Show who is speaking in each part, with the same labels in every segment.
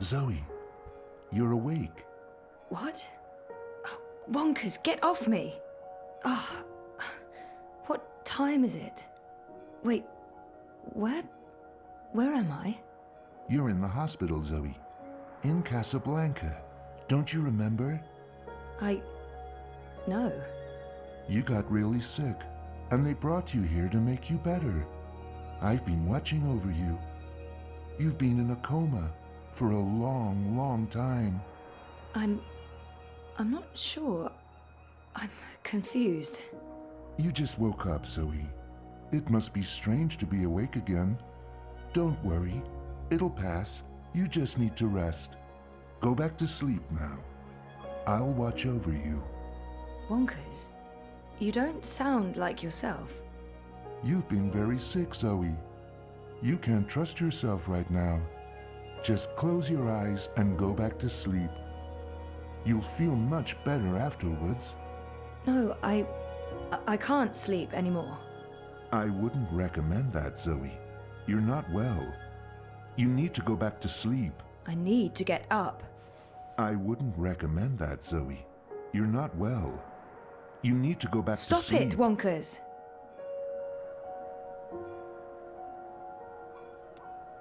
Speaker 1: Zoe, you're awake.
Speaker 2: What? Oh, Wonkers, get off me! Oh, what time is it? Wait, where am I?
Speaker 1: You're in the hospital, Zoe. In Casablanca. Don't you remember?
Speaker 2: No.
Speaker 1: You got really sick, and they brought you here to make you better. I've been watching over you. You've been in a coma for a long, long time.
Speaker 2: I'm not sure. I'm confused.
Speaker 1: You just woke up, Zoe. It must be strange to be awake again. Don't worry. It'll pass. You just need to rest. Go back to sleep now. I'll watch over you.
Speaker 2: Wonkers, you don't sound like yourself.
Speaker 1: You've been very sick, Zoe. You can't trust yourself right now. Just close your eyes and go back to sleep. You'll feel much better afterwards.
Speaker 2: No, I can't sleep anymore.
Speaker 1: I wouldn't recommend that, Zoe. You're not well. You need to go back to sleep.
Speaker 2: I need to get up.
Speaker 1: I wouldn't recommend that, Zoe. You're not well. You need to go back to sleep.
Speaker 2: Stop it, Wonkers.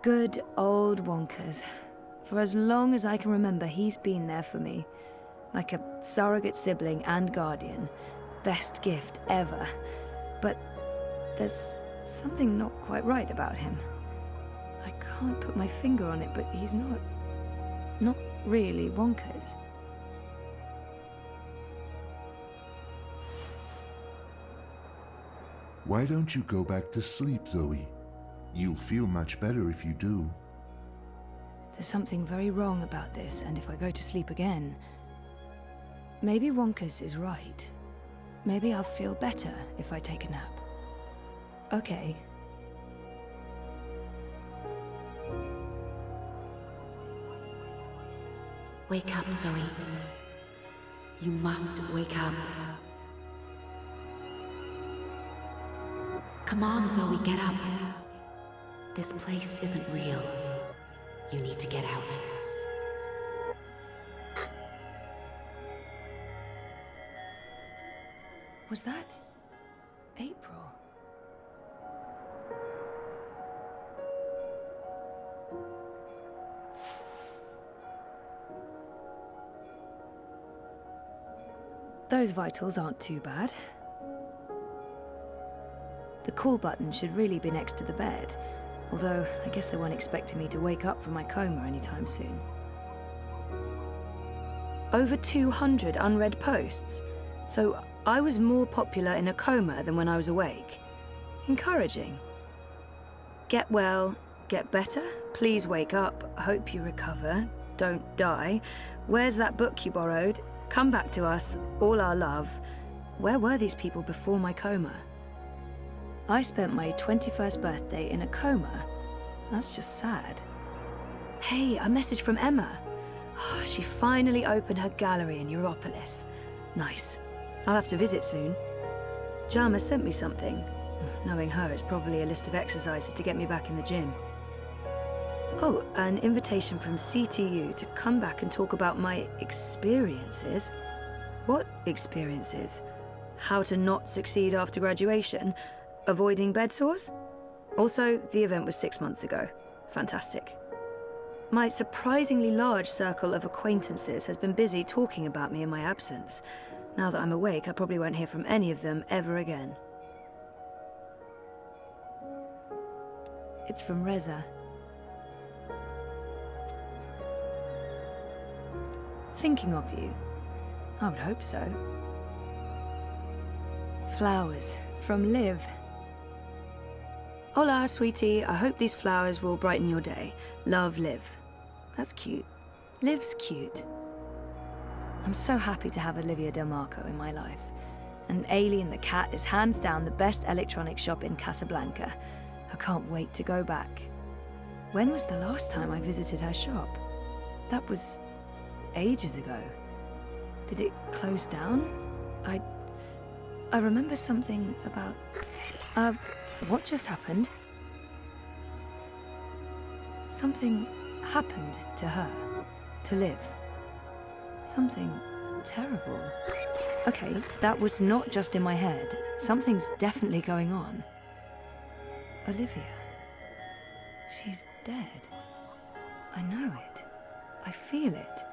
Speaker 2: Good old Wonkers. For as long as I can remember, he's been there for me. Like a surrogate sibling and guardian. Best gift ever. But there's something not quite right about him. I can't put my finger on it, but he's not really Wonkers.
Speaker 1: Why don't you go back to sleep, Zoe? You'll feel much better if you do.
Speaker 2: There's something very wrong about this, and if I go to sleep again... Maybe Wonkers is right. Maybe I'll feel better if I take a nap. Okay.
Speaker 3: Wake up, Zoe. You must wake up. Come on, Zoe, get up. This place isn't real. You need to get out.
Speaker 2: Was that April? Those vitals aren't too bad. The call button should really be next to the bed, although I guess they weren't expecting me to wake up from my coma anytime soon. Over 200 unread posts, so I was more popular in a coma than when I was awake. Encouraging. Get well, get better, please wake up, hope you recover, don't die. Where's that book you borrowed? Come back to us, all our love. Where were these people before my coma? I spent my 21st birthday in a coma. That's just sad. Hey, a message from Emma. She finally opened her gallery in Europolis. Nice. I'll have to visit soon. Jama sent me something. Knowing her, it's probably a list of exercises to get me back in the gym. Oh, an invitation from CTU to come back and talk about my experiences. What experiences? How to not succeed after graduation? Avoiding bed sores? Also, the event was 6 months ago. Fantastic. My surprisingly large circle of acquaintances has been busy talking about me in my absence. Now that I'm awake, I probably won't hear from any of them ever again. It's from Reza. Thinking of you. I would hope so. Flowers from Liv. Hola, sweetie. I hope these flowers will brighten your day. Love, Liv. That's cute. Liv's cute. I'm so happy to have Olivia Del Marco in my life. And Alien the cat is hands down the best electronics shop in Casablanca. I can't wait to go back. When was the last time I visited her shop? That was ages ago. Did it close down? I remember something about... what just happened? Something happened to her. to live. Something terrible. Okay, that was not just in my head. Something's definitely going on. Olivia. She's dead. I know it. I feel it.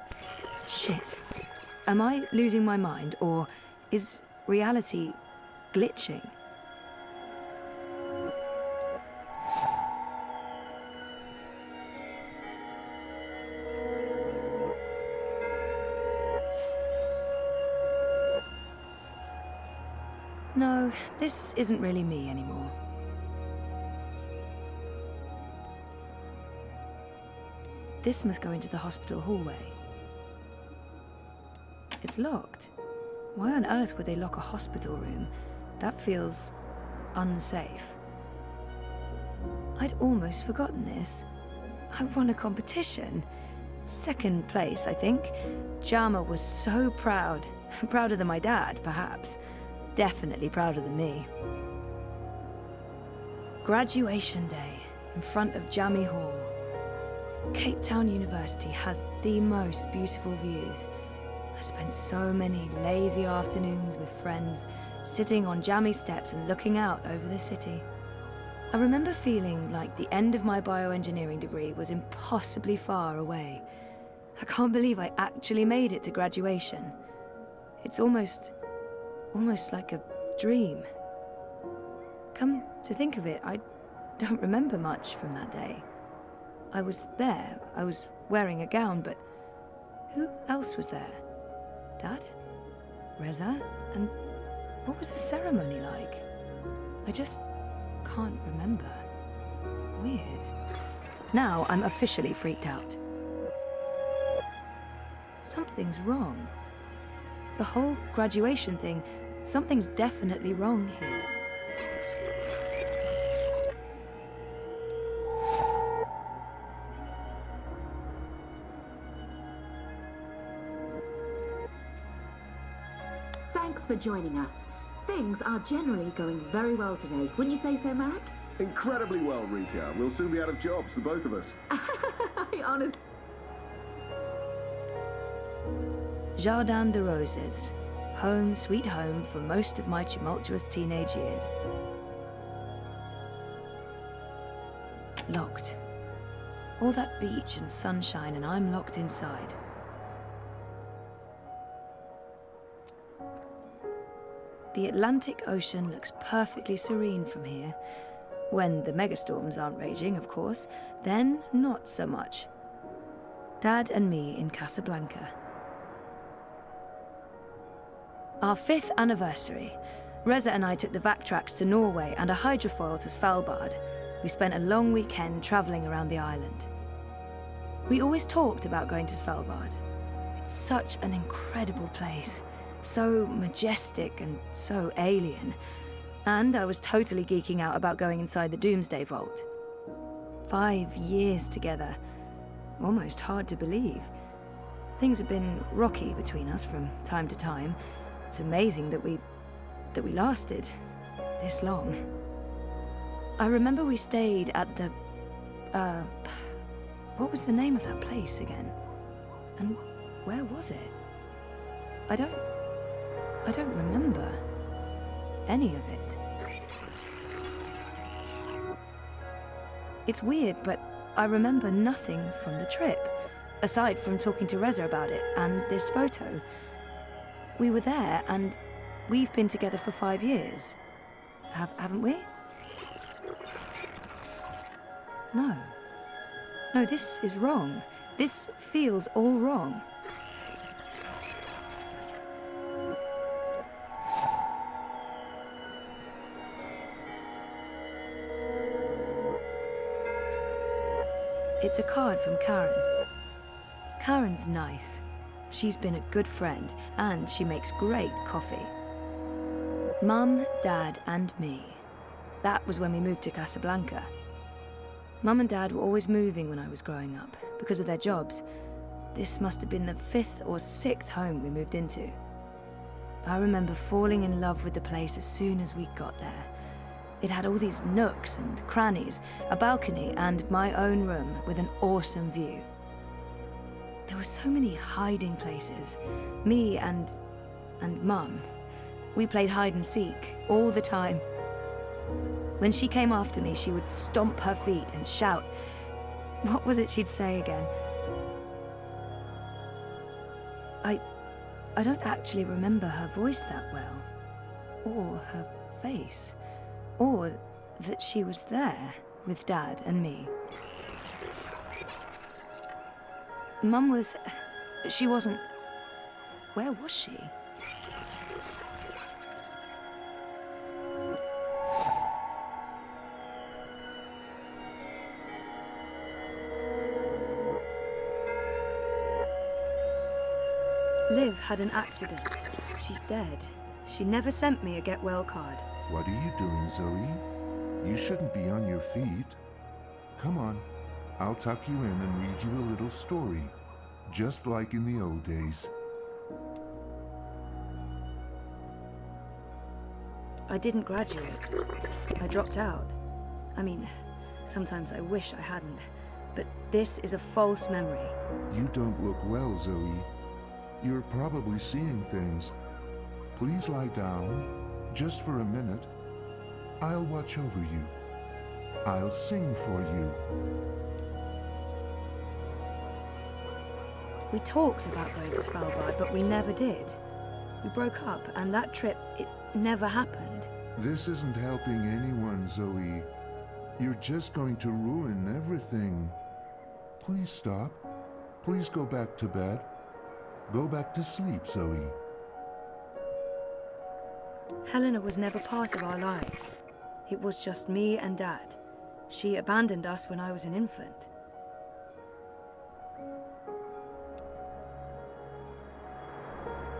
Speaker 2: Shit. Am I losing my mind, or is reality glitching? No, this isn't really me anymore. This must go into the hospital hallway. It's locked. Why on earth would they lock a hospital room? That feels unsafe. I'd almost forgotten this. I won a competition. Second place, I think. Jama was so proud. Prouder than my dad, perhaps. Definitely prouder than me. Graduation day in front of Jammy Hall. Cape Town University has the most beautiful views. I spent so many lazy afternoons with friends, sitting on jammy steps and looking out over the city. I remember feeling like the end of my bioengineering degree was impossibly far away. I can't believe I actually made it to graduation. It's almost like a dream. Come to think of it, I don't remember much from that day. I was there, I was wearing a gown, but who else was there? Dad? Reza? And what was the ceremony like? I just can't remember. Weird. Now I'm officially freaked out. Something's wrong. The whole graduation thing, something's definitely wrong here.
Speaker 4: Thanks for joining us. Things are generally going very well today. Wouldn't you say so, Marek?
Speaker 5: Incredibly well, Rika. We'll soon be out of jobs, the both of us.
Speaker 4: I honestly...
Speaker 2: Jardin de Roses. Home, sweet home for most of my tumultuous teenage years. Locked. All that beach and sunshine, and I'm locked inside. The Atlantic Ocean looks perfectly serene from here. When the megastorms aren't raging, of course, then not so much. Dad and me in Casablanca. Our 5th anniversary. Reza and I took the Vactrax to Norway and a hydrofoil to Svalbard. We spent a long weekend travelling around the island. We always talked about going to Svalbard. It's such an incredible place. So majestic and so alien. And I was totally geeking out about going inside the Doomsday Vault. 5 years together. Almost hard to believe. Things have been rocky between us from time to time. It's amazing that we lasted this long. I remember we stayed at the... what was the name of that place again? And where was it? I don't remember any of it. It's weird, but I remember nothing from the trip, aside from talking to Reza about it and this photo. We were there, and we've been together for 5 years. Haven't we? No. No, this is wrong. This feels all wrong. It's a card from Karen. Karen's nice. She's been a good friend, and she makes great coffee. Mum, Dad, and me. That was when we moved to Casablanca. Mum and Dad were always moving when I was growing up, because of their jobs. This must have been the 5th or 6th home we moved into. I remember falling in love with the place as soon as we got there. It had all these nooks and crannies, a balcony, and my own room with an awesome view. There were so many hiding places. Me and Mum, we played hide and seek all the time. When she came after me, she would stomp her feet and shout. What was it she'd say again? I don't actually remember her voice that well, or her face, or that she was there with Dad and me. Mum she wasn't... Where was she? Liv had an accident. She's dead. She never sent me a get well card.
Speaker 1: What are you doing, Zoe? You shouldn't be on your feet. Come on, I'll tuck you in and read you a little story, just like in the old days.
Speaker 2: I didn't graduate. I dropped out. I mean, sometimes I wish I hadn't, but this is a false memory.
Speaker 1: You don't look well, Zoe. You're probably seeing things. Please lie down, just for a minute. I'll watch over you. I'll sing for you.
Speaker 2: We talked about going to Svalbard, but we never did. We broke up, and that trip, it never happened.
Speaker 1: This isn't helping anyone, Zoe. You're just going to ruin everything. Please stop. Please go back to bed. Go back to sleep, Zoe.
Speaker 2: Helena was never part of our lives. It was just me and Dad. She abandoned us when I was an infant.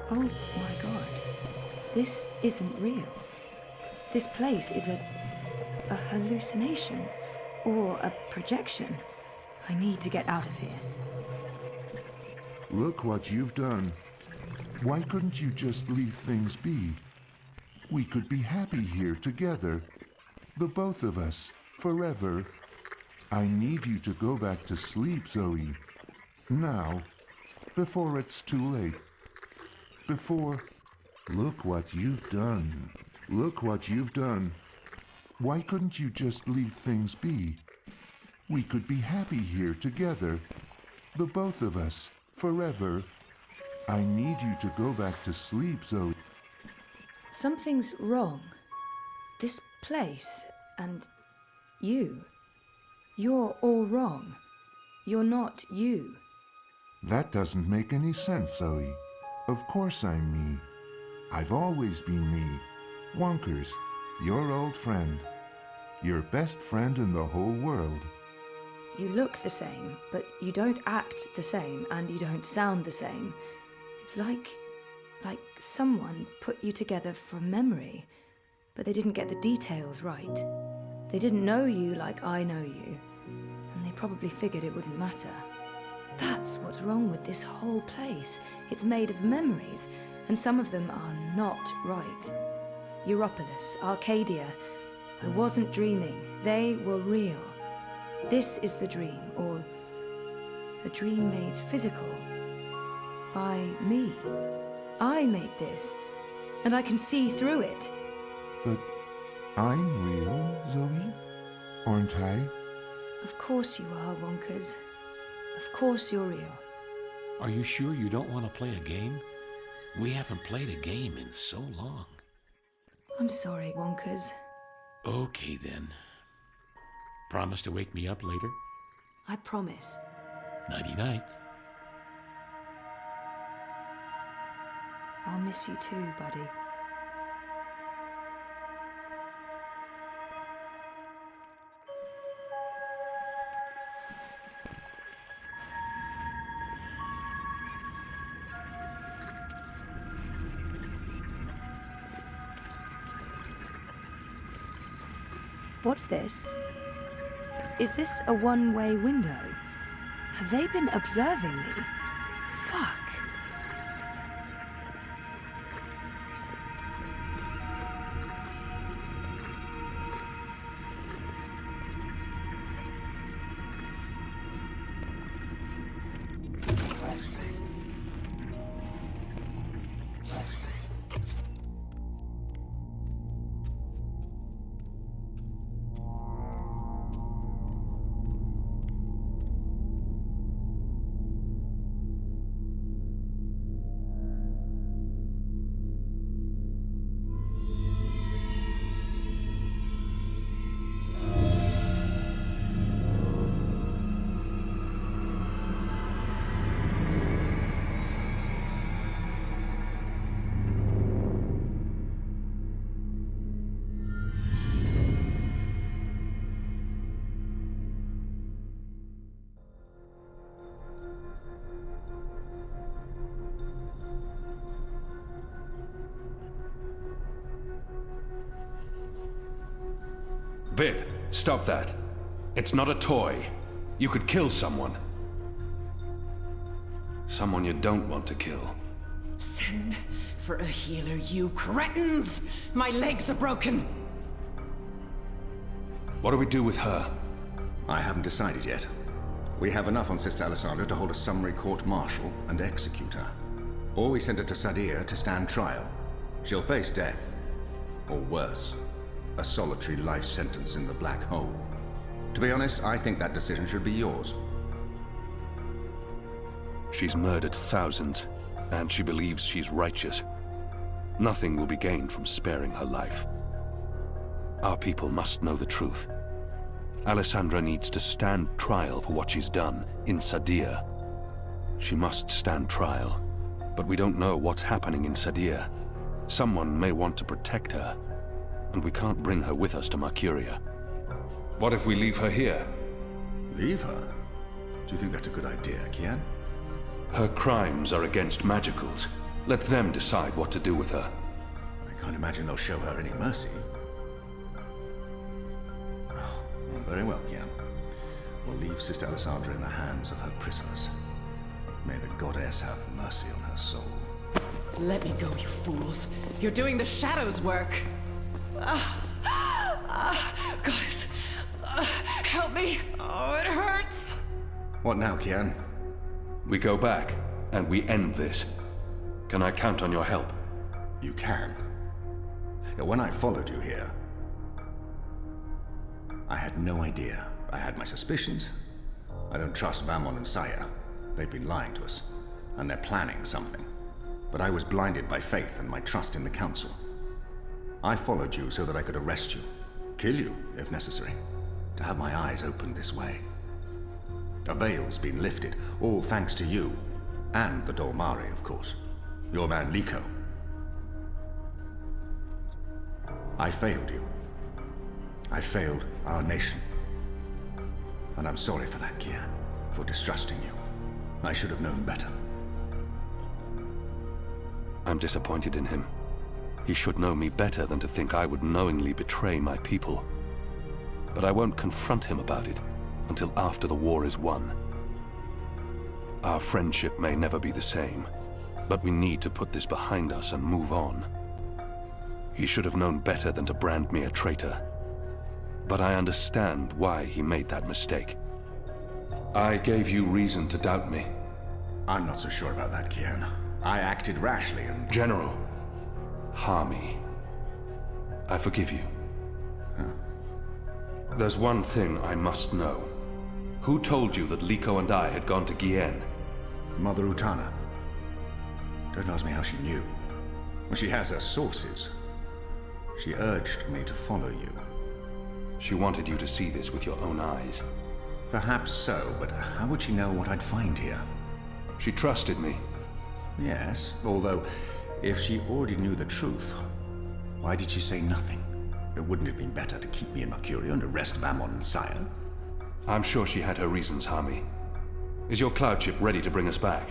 Speaker 2: Oh my God. This isn't real. This place is a hallucination or a projection. I need to get out of here.
Speaker 1: Look what you've done. Why couldn't you just leave things be? We could be happy here together. The both of us, forever. I need you to go back to sleep, Zoe. Now, before it's too late. Before... Look what you've done. Look what you've done. Why couldn't you just leave things be? We could be happy here together. The both of us, forever. I need you to go back to sleep, Zoe.
Speaker 2: Something's wrong. This place and you. You're all wrong. You're not you.
Speaker 1: That doesn't make any sense, Zoe. Of course I'm me. I've always been me. Wonkers, your old friend. Your best friend in the whole world.
Speaker 2: You look the same, but you don't act the same, and you don't sound the same. It's like someone put you together from memory, but they didn't get the details right. They didn't know you like I know you, and they probably figured it wouldn't matter. That's what's wrong with this whole place. It's made of memories, and some of them are not right. Europolis, Arcadia. I wasn't dreaming. They were real. This is the dream, or a dream made physical by me. I made this, and I can see through it.
Speaker 1: But I'm real, Zoe? Aren't I?
Speaker 2: Of course you are, Wonkers. Of course you're real.
Speaker 6: Are you sure you don't want to play a game? We haven't played a game in so long.
Speaker 2: I'm sorry, Wonkers.
Speaker 6: Okay, then. Promise to wake me up later?
Speaker 2: I promise.
Speaker 6: Nighty-night.
Speaker 2: I'll miss you too, buddy. What's this? Is this a one-way window? Have they been observing me? Fuck.
Speaker 7: Bib, stop that. It's not a toy. You could kill someone. Someone you don't want to kill.
Speaker 8: Send for a healer, you cretins! My legs are broken!
Speaker 7: What do we do with her?
Speaker 9: I haven't decided yet. We have enough on Sister Alessandra to hold a summary court-martial and execute her. Or we send her to Sadir to stand trial. She'll face death. Or worse, a solitary life sentence in the black hole. To be honest, I think that decision should be yours.
Speaker 7: She's murdered thousands, and she believes she's righteous. Nothing will be gained from sparing her life. Our people must know the truth. Alessandra needs to stand trial for what she's done in Sadir. She must stand trial, but we don't know what's happening in Sadir. Someone may want to protect her, and we can't bring her with us to Mercuria. What if we leave her here?
Speaker 9: Leave her? Do you think that's a good idea, Kian?
Speaker 7: Her crimes are against magicals. Let them decide what to do with her.
Speaker 9: I can't imagine they'll show her any mercy. Oh, well, very well, Kian. We'll leave Sister Alessandra in the hands of her prisoners. May the goddess have mercy on her soul.
Speaker 8: Let me go, you fools. You're doing the Shadow's work. Goddess, help me. Oh, it hurts.
Speaker 9: What now, Kian?
Speaker 7: We go back, and we end this. Can I count on your help?
Speaker 9: You can. When I followed you here, I had no idea. I had my suspicions. I don't trust Vamon and Saya. They've been lying to us, and they're planning something. But I was blinded by faith and my trust in the Council. I followed you so that I could arrest you, kill you, if necessary, to have my eyes opened this way. A veil's been lifted, all thanks to you, and the Dolmari, of course. Your man Liko. I failed you. I failed our nation. And I'm sorry for that, Kian, for distrusting you. I should have known better.
Speaker 7: I'm disappointed in him. He should know me better than to think I would knowingly betray my people. But I won't confront him about it until after the war is won. Our friendship may never be the same, but we need to put this behind us and move on. He should have known better than to brand me a traitor. But I understand why he made that mistake. I gave you reason to doubt me.
Speaker 9: I'm not so sure about that, Kian. I acted rashly and...
Speaker 7: General, Hami, I forgive you.
Speaker 9: Huh?
Speaker 7: There's one thing I must know. Who told you that Liko and I had gone to Kian?
Speaker 9: Mother Utana. Don't ask me how she knew. Well, she has her sources. She urged me to follow you.
Speaker 7: She wanted you to see this with your own eyes.
Speaker 9: Perhaps so, but how would she know what I'd find here?
Speaker 7: She trusted me.
Speaker 9: Yes, although, if she already knew the truth, why did she say nothing? Wouldn't it have been better to keep me in Mercuria and arrest Vamon and Saya?
Speaker 7: I'm sure she had her reasons, Hami. Is your cloud ship ready to bring us back?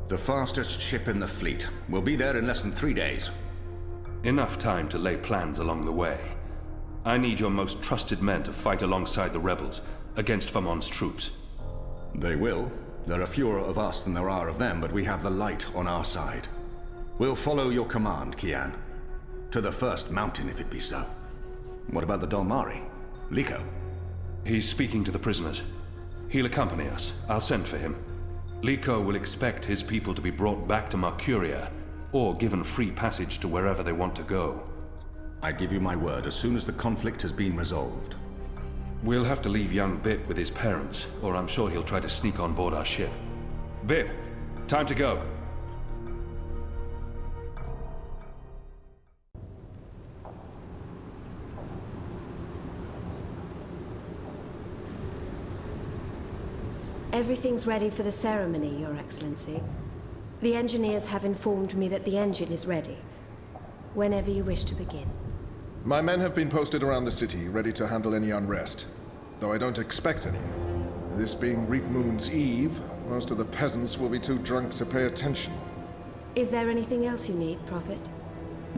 Speaker 9: The fastest ship in the fleet. We'll be there in less than 3 days.
Speaker 7: Enough time to lay plans along the way. I need your most trusted men to fight alongside the rebels against Vamon's troops.
Speaker 9: They will. There are fewer of us than there are of them, but we have the light on our side. We'll follow your command, Kian. To the first mountain, if it be so. What about the Dolmari? Liko?
Speaker 7: He's speaking to the prisoners. He'll accompany us. I'll send for him. Liko will expect his people to be brought back to Mercuria, or given free passage to wherever they want to go.
Speaker 9: I give you my word, as soon as the conflict has been resolved.
Speaker 7: We'll have to leave young Bip with his parents, or I'm sure he'll try to sneak on board our ship. Bip, time to go.
Speaker 10: Everything's ready for the ceremony, Your Excellency. The engineers have informed me that the engine is ready. Whenever you wish to begin.
Speaker 11: My men have been posted around the city, ready to handle any unrest. Though I don't expect any. This being Reap Moon's Eve, most of the peasants will be too drunk to pay attention.
Speaker 10: Is there anything else you need, Prophet?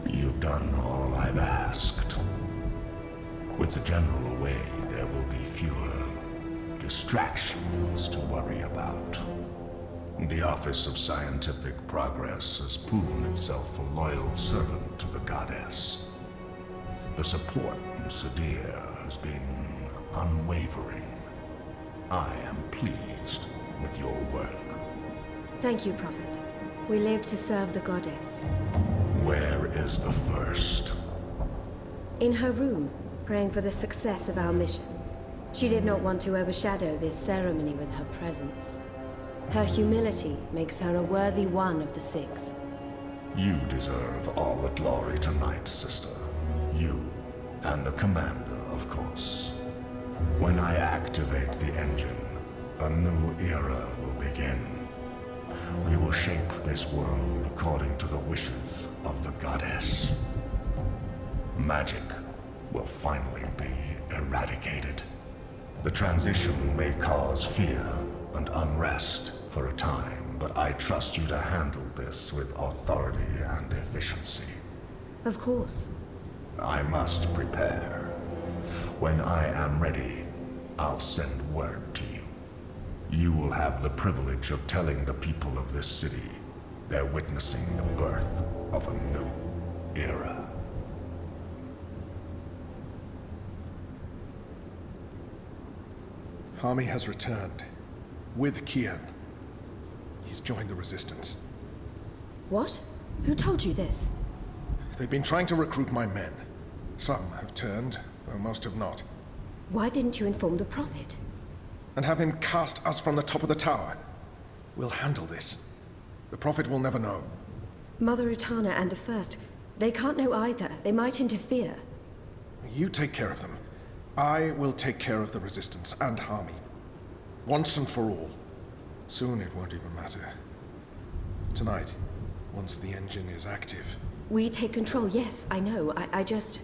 Speaker 9: You've done all I've asked.
Speaker 12: With the General away, there will be fewer distractions to worry about. The Office of Scientific Progress has proven itself a loyal servant to the Goddess. The support from Sadir has been unwavering. I am pleased with your work.
Speaker 10: Thank you, Prophet. We live to serve the Goddess.
Speaker 12: Where is the First?
Speaker 10: In her room, praying for the success of our mission. She did not want to overshadow this ceremony with her presence. Her humility makes her a worthy one of the Six.
Speaker 12: You deserve all the glory tonight, sister. You, and the Commander, of course. When I activate the engine, a new era will begin. We will shape this world according to the wishes of the Goddess. Magic will finally be eradicated. The transition may cause fear and unrest for a time, but I trust you to handle this with authority and efficiency.
Speaker 10: Of course.
Speaker 12: I must prepare. When I am ready, I'll send word to you. You will have the privilege of telling the people of this city they're witnessing the birth of a new era.
Speaker 11: Hami has returned. With Kian. He's joined the Resistance.
Speaker 10: What? Who told you this?
Speaker 11: They've been trying to recruit my men. Some have turned, though most have not.
Speaker 10: Why didn't you inform the Prophet?
Speaker 11: And have him cast us from the top of the tower. We'll handle this. The Prophet will never know.
Speaker 10: Mother Utana and the First, they can't know either. They might interfere.
Speaker 11: You take care of them. I will take care of the Resistance and Hami. Once and for all. Soon it won't even matter. Tonight, once the engine is active.
Speaker 10: We take control, yes, I know. I just...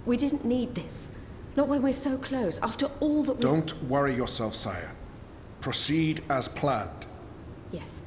Speaker 10: We didn't need this. Not when we're so close, after all that we...
Speaker 11: Don't worry yourself, sire. Proceed as planned.
Speaker 10: Yes.